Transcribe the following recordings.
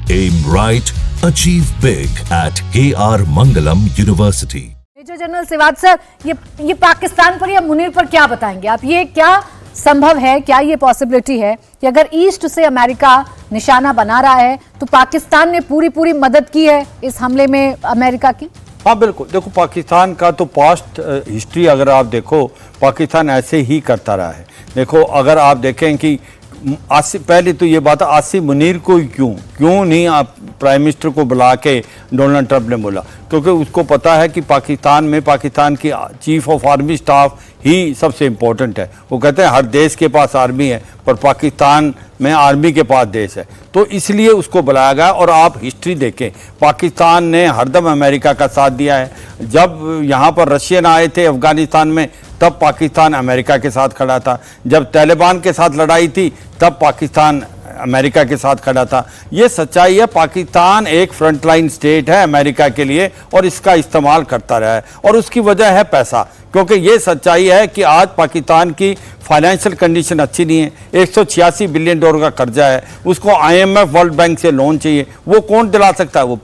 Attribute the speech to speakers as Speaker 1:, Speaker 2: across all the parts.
Speaker 1: Aim right, achieve big at KR Mangalam University.
Speaker 2: Major general सिवाज sir, ये पाकिस्तान पर या मुनीर पर क्या बताएंगे आप? ये क्या संभव है, क्या ये पॉसिबिलिटी है कि अगर ईस्ट से अमेरिका निशाना बना रहा है तो पाकिस्तान ने पूरी मदद की है इस हमले में अमेरिका की?
Speaker 3: हाँ बिल्कुल, देखो पाकिस्तान का तो पास्ट हिस्ट्री अगर आप देखो, पाकिस्तान ऐसे ही करता रहा है। देखो अगर आप देखें कि पहले तो ये बात आसिफ मुनीर को क्यों नहीं आप प्राइम मिनिस्टर को बुला के डोनाल्ड ट्रंप ने बोला, क्योंकि उसको पता है कि पाकिस्तान में पाकिस्तान की चीफ ऑफ आर्मी स्टाफ ही सबसे इम्पोर्टेंट है। वो कहते हैं हर देश के पास आर्मी है पर पाकिस्तान में आर्मी के पास देश है, तो इसलिए उसको बुलाया गया। और आप हिस्ट्री देखें, पाकिस्तान ने हरदम अमेरिका का साथ दिया है। जब यहाँ पर रशियन आए थे अफगानिस्तान में तब पाकिस्तान अमेरिका के साथ खड़ा था। जब तालिबान के साथ लड़ाई थी तब पाकिस्तान अमेरिका के साथ खड़ा था। ये सच्चाई है, पाकिस्तान एक फ्रंटलाइन स्टेट है अमेरिका के लिए और इसका इस्तेमाल करता रहा है और उसकी वजह है पैसा। क्योंकि ये सच्चाई है कि आज पाकिस्तान की फाइनेंशियल कंडीशन अच्छी नहीं है। 186 बिलियन डॉलर का कर्जा है, उसको IMF वर्ल्ड बैंक से लोन चाहिए, वो कौन दिला सकता है? वो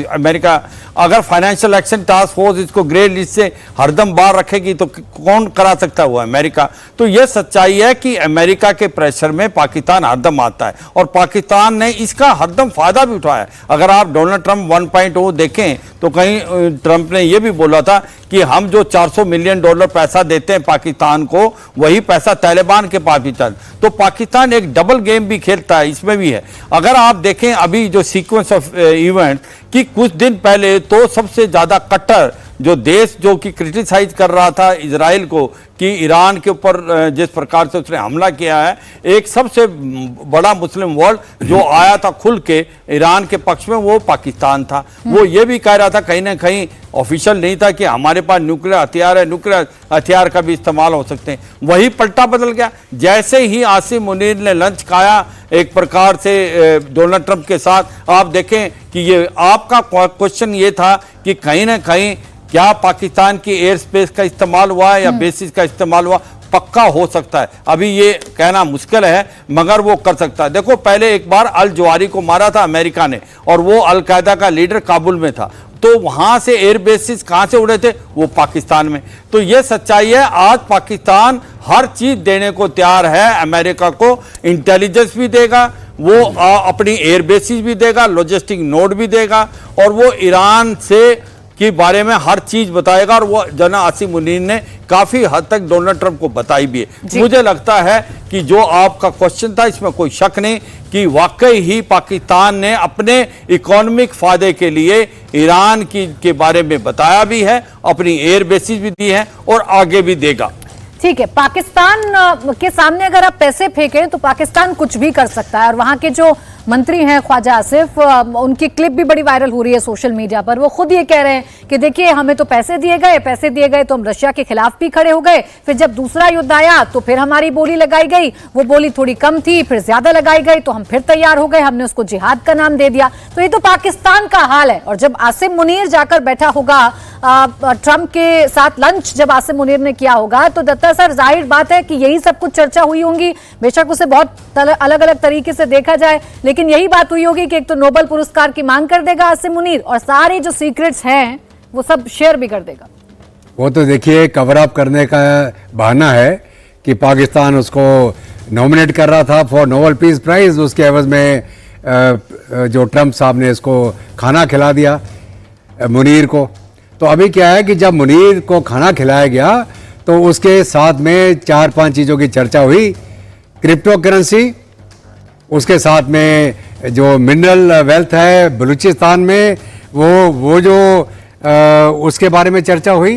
Speaker 3: अमेरिका। अगर फाइनेंशियल एक्शन टास्क फोर्स इसको ग्रे लिस्ट से हरदम बाहर रखेगी तो कौन करा सकता है? वो अमेरिका। तो ये सच्चाई है कि अमेरिका के प्रेशर में पाकिस्तान हरदम आता है और पाकिस्तान ने इसका हरदम फायदा भी उठाया। अगर आप डोनाल्ड ट्रंप 1.0 देखें तो कहीं ट्रंप ने यह भी बोला था कि हम जो 400 मिलियन डॉलर पैसा देते हैं पाकिस्तान को, वही पैसा तालिबान के पास भी चल। तो पाकिस्तान एक डबल गेम भी खेलता है, इसमें भी है। अगर आप देखें अभी जो सीक्वेंस ऑफ इवेंट कि कुछ दिन पहले तो सबसे ज्यादा कट्टर जो देश जो कि क्रिटिसाइज कर रहा था इजराइल को कि ईरान के ऊपर जिस प्रकार से उसने हमला किया है, एक सबसे बड़ा मुस्लिम वर्ल्ड जो आया था खुल के ईरान के पक्ष में वो पाकिस्तान था। वो ये भी कह रहा था, कहीं ना कहीं ऑफिशियल नहीं था, कि हमारे पास न्यूक्लियर हथियार है, न्यूक्लियर हथियार का भी इस्तेमाल हो सकते हैं। वही पलटा बदल गया जैसे ही आसिफ मुनीर ने लंच खाया एक प्रकार से डोनाल्ड ट्रंप के साथ। आप देखें कि ये आपका क्वेश्चन ये था कि कहीं ना कहीं क्या पाकिस्तान की एयर स्पेस का इस्तेमाल हुआ है या बेसिस का इस्तेमाल हुआ? पक्का हो सकता है, अभी ये कहना मुश्किल है मगर वो कर सकता है। देखो पहले एक बार अल जवारी को मारा था अमेरिका ने और वो अलकायदा का लीडर काबुल में था, तो वहां से एयर बेसिस कहां से उड़े थे? वो पाकिस्तान में। तो ये सच्चाई है, आज पाकिस्तान हर चीज देने को तैयार है अमेरिका को। इंटेलिजेंस भी देगा, वो अपनी एयर बेसिस भी देगा, लॉजिस्टिक नोड भी देगा और वो ईरान से के बारे में हर चीज बताएगा। और वो जना आसिफ मुनीर ने काफी हद तक डोनाल्ड ट्रंप को बताई भी है। मुझे लगता है कि जो आपका क्वेश्चन था इसमें कोई शक नहीं कि वाकई ही पाकिस्तान ने अपने इकोनॉमिक फायदे के लिए ईरान के बारे में बताया भी है, अपनी एयर बेसिस भी दी है और आगे भी देगा।
Speaker 2: ठीक है, पाकिस्तान के सामने अगर आप पैसे फेंकें तो पाकिस्तान कुछ भी कर सकता है। और वहां के जो मंत्री हैं ख्वाजा आसिफ, उनकी क्लिप भी बड़ी वायरल हो रही है सोशल मीडिया पर। वो खुद ये कह रहे हैं कि देखिए हमें तो पैसे दिए गए तो हम रशिया के खिलाफ भी खड़े हो गए, फिर जब दूसरा युद्ध आया तो फिर हमारी बोली लगाई गई, वो बोली थोड़ी कम थी फिर ज्यादा लगाई गई तो हम फिर तैयार हो गए, हमने उसको जिहाद का नाम दे दिया। तो ये तो पाकिस्तान का हाल है। और जब आसिफ मुनीर जाकर बैठा होगा ट्रंप के साथ, लंच जब आसिफ मुनीर ने किया होगा, तो दत्ता सर जाहिर बात है कि यही सब कुछ चर्चा हुई होंगी। बेशक उसे बहुत अलग अलग तरीके से देखा जाए, लेकिन यही बात हुई होगी कि एक तो नोबेल पुरस्कार की मांग कर देगा आसिफ मुनीर और सारे जो सीक्रेट्स हैं वो सब शेयर भी कर देगा।
Speaker 4: वो तो देखिए कवर अप करने का बहाना है कि पाकिस्तान उसको नॉमिनेट कर रहा था फॉर नोबेल पीस प्राइज, उसके एवज में जो ट्रंप साहब ने इसको खाना खिला दिया मुनीर को। तो अभी क्या है कि जब मुनीर को खाना खिलाया गया तो उसके साथ में 4-5 चीज़ों की चर्चा हुई। क्रिप्टो करेंसी, उसके साथ में जो मिनरल वेल्थ है बलूचिस्तान में वो जो उसके बारे में चर्चा हुई।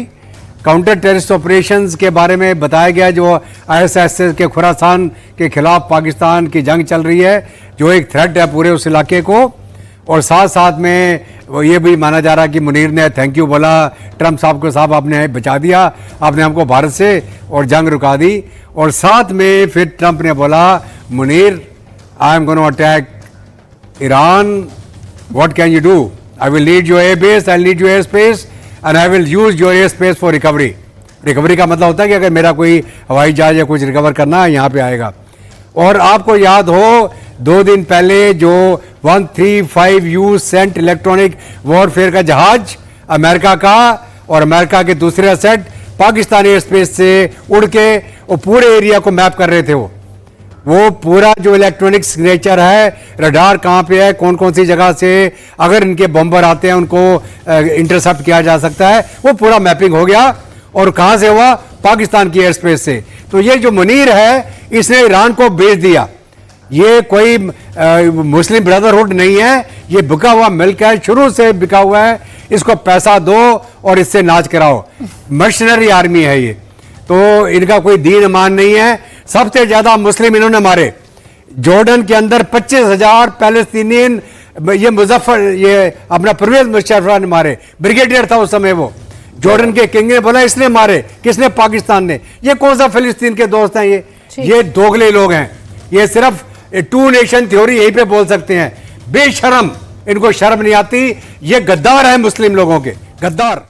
Speaker 4: काउंटर टेररिस्ट ऑपरेशंस के बारे में बताया गया, जो ISIS के खुरासान के खिलाफ पाकिस्तान की जंग चल रही है, जो एक थ्रेट है पूरे उस इलाके को। और साथ साथ में वो ये भी माना जा रहा है कि मुनीर ने थैंक यू बोला ट्रंप साहब को, साहब आपने बचा दिया, आपने हमको भारत से और जंग रुका दी। और साथ में फिर ट्रंप ने बोला Munir I am gonna attack Iran, what can you do? I will lead your air base, I lead your air space and I will use your air space for recovery. Recovery का मतलब होता है कि अगर मेरा कोई हवाई जहाज या कुछ रिकवर करना है यहाँ पे आएगा। और आपको याद हो 2 दिन पहले जो 135U सेंट इलेक्ट्रॉनिक वॉरफेयर का जहाज अमेरिका का, और अमेरिका के दूसरे असेट पाकिस्तानी एयर स्पेस से उड़ के वो पूरे एरिया को मैप कर रहे थे। वो पूरा जो इलेक्ट्रॉनिक सिग्नेचर है, रडार कहाँ पे है, कौन कौन सी जगह से अगर इनके बम्बर आते हैं उनको इंटरसेप्ट किया जा सकता है, वो पूरा मैपिंग हो गया। और कहाँ से हुआ? पाकिस्तान की एयर स्पेस से। तो ये जो मुनीर है इसने ईरान को बेच दिया। ये कोई मुस्लिम ब्रदरहुड नहीं है, ये बिका हुआ मिल्क है, शुरू से बिका हुआ है। इसको पैसा दो और इससे नाच कराओ। मर्शनरी आर्मी है ये, तो इनका कोई दीन ईमान नहीं है। सबसे ज्यादा मुस्लिम इन्होंने मारे। जॉर्डन के अंदर 25,000 पैलेस्तीनियन ये मुजफ्फर ये अपना परवेज मुशर्रफ ने मारे। ब्रिगेडियर था उस समय वो। जॉर्डन के किंग ने बोला इसने मारे, किसने? पाकिस्तान ने। ये कौन सा फिलिस्तीन के दोस्त हैं ये दोगले लोग हैं। ये सिर्फ टू नेशन थ्योरी यहीं पे बोल सकते हैं। बेशरम, इनको शर्म नहीं आती। ये गद्दार है मुस्लिम लोगों के, गद्दार।